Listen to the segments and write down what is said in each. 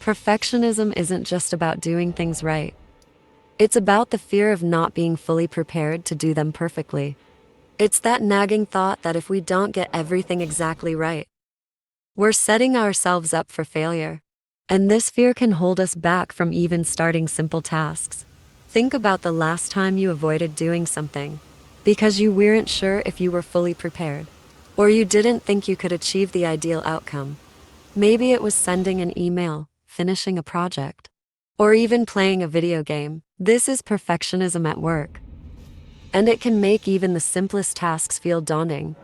Perfectionism isn't just about doing things right. It's about the fear of not being fully prepared to do them perfectly. It's that nagging thought that if we don't get everything exactly right, we're setting ourselves up for failure. And this fear can hold us back from even starting simple tasks. Think about the last time you avoided doing something because you weren't sure if you were fully prepared, or you didn't think you could achieve the ideal outcome. Maybe it was sending an email, finishing a project, or even playing a video game. This is perfectionism at work, and it can make even the simplest tasks feel daunting.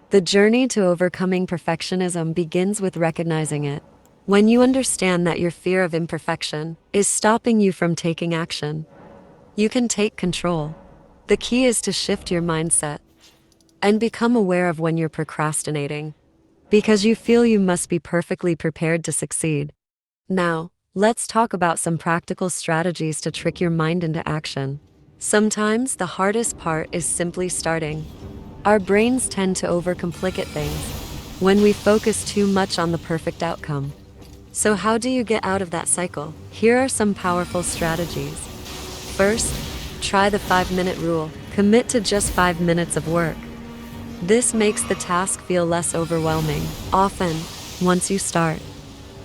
The journey to overcoming perfectionism begins with recognizing it. When you understand that your fear of imperfection is stopping you from taking action, you can take control. The key is to shift your mindset and become aware of when you're procrastinating, because you feel you must be perfectly prepared to succeed. Now, let's talk about some practical strategies to trick your mind into action. Sometimes the hardest part is simply starting. Our brains tend to overcomplicate things when we focus too much on the perfect outcome. So how do you get out of that cycle? Here are some powerful strategies. First, try the 5-minute rule. Commit to just 5 minutes of work. This makes the task feel less overwhelming. Often, once you start,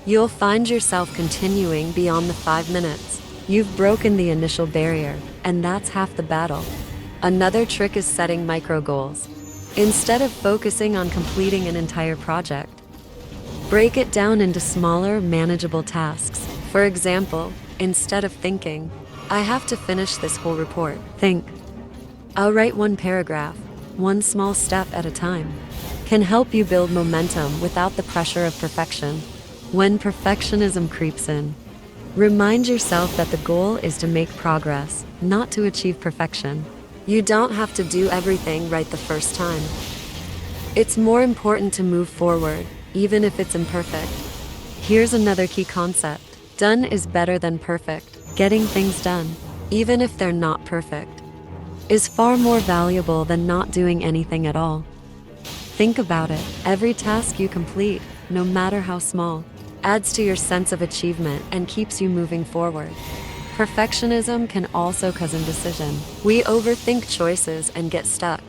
you'll find yourself continuing beyond the 5 minutes. You've broken the initial barrier, and that's half the battle. Another trick is setting micro goals. Instead of focusing on completing an entire project, break it down into smaller, manageable tasks. For example, instead of thinking, I have to finish this whole report, think, I'll write one paragraph. One small step at a time can help you build momentum without the pressure of perfection. When perfectionism creeps in, remind yourself that the goal is to make progress, not to achieve perfection. You don't have to do everything right the first time. It's more important to move forward, even if it's imperfect. Here's another key concept. Done is better than perfect. Getting things done, even if they're not perfect, is far more valuable than not doing anything at all. Think about it. Every task you complete, no matter how small, adds to your sense of achievement and keeps you moving forward. Perfectionism can also cause indecision. We overthink choices and get stuck.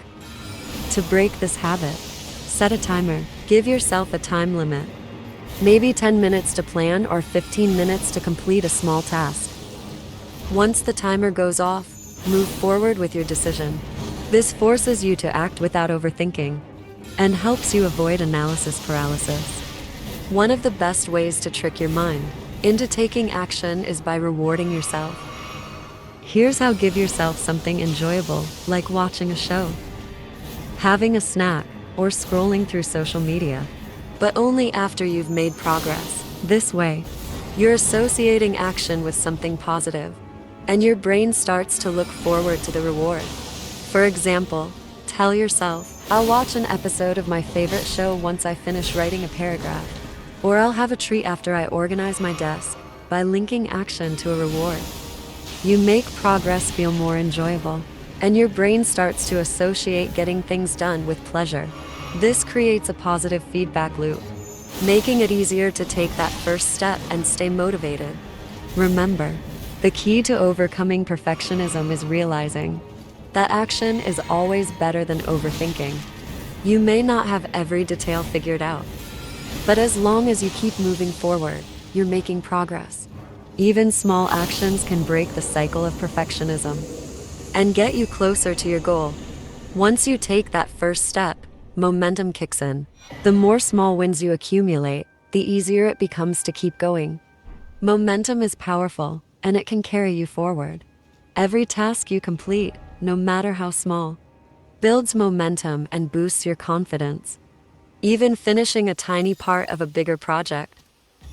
To break this habit, set a timer. Give yourself a time limit. Maybe 10 minutes to plan or 15 minutes to complete a small task. Once the timer goes off, move forward with your decision. This forces you to act without overthinking and helps you avoid analysis paralysis. One of the best ways to trick your mind into taking action is by rewarding yourself. Here's how: give yourself something enjoyable, like watching a show, having a snack, or scrolling through social media, but only after you've made progress. This way, you're associating action with something positive, and your brain starts to look forward to the reward. For example, tell yourself, I'll watch an episode of my favorite show once I finish writing a paragraph, or I'll have a treat after I organize my desk. By linking action to a reward, you make progress feel more enjoyable, and your brain starts to associate getting things done with pleasure. This creates a positive feedback loop, making it easier to take that first step and stay motivated. Remember, the key to overcoming perfectionism is realizing that action is always better than overthinking. You may not have every detail figured out, but as long as you keep moving forward, you're making progress. Even small actions can break the cycle of perfectionism and get you closer to your goal. Once you take that first step, momentum kicks in. The more small wins you accumulate, the easier it becomes to keep going. Momentum is powerful, and it can carry you forward. Every task you complete, no matter how small, builds momentum and boosts your confidence. Even finishing a tiny part of a bigger project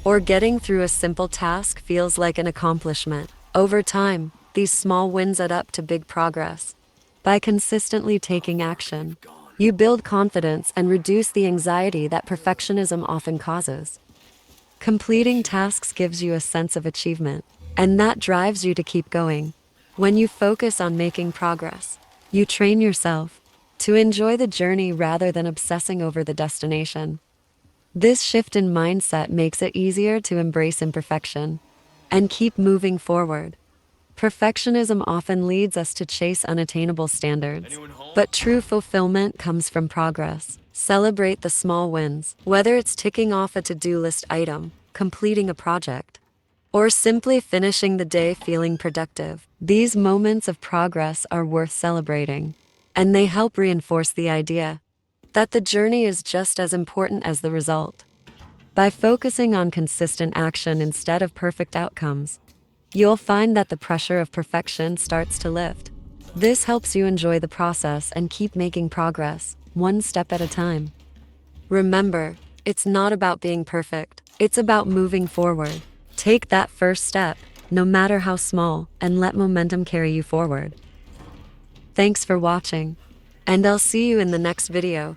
or getting through a simple task feels like an accomplishment. Over time, these small wins add up to big progress. By consistently taking action, you build confidence and reduce the anxiety that perfectionism often causes. Completing tasks gives you a sense of achievement, and that drives you to keep going. When you focus on making progress, you train yourself to enjoy the journey rather than obsessing over the destination. This shift in mindset makes it easier to embrace imperfection and keep moving forward. Perfectionism often leads us to chase unattainable standards, but true fulfillment comes from progress. Celebrate the small wins, whether it's ticking off a to-do list item, completing a project, or simply finishing the day feeling productive. These moments of progress are worth celebrating, and they help reinforce the idea that the journey is just as important as the result. By focusing on consistent action instead of perfect outcomes, you'll find that the pressure of perfection starts to lift. This helps you enjoy the process and keep making progress, one step at a time. Remember, it's not about being perfect, it's about moving forward. Take that first step, no matter how small, and let momentum carry you forward. Thanks for watching, and I'll see you in the next video.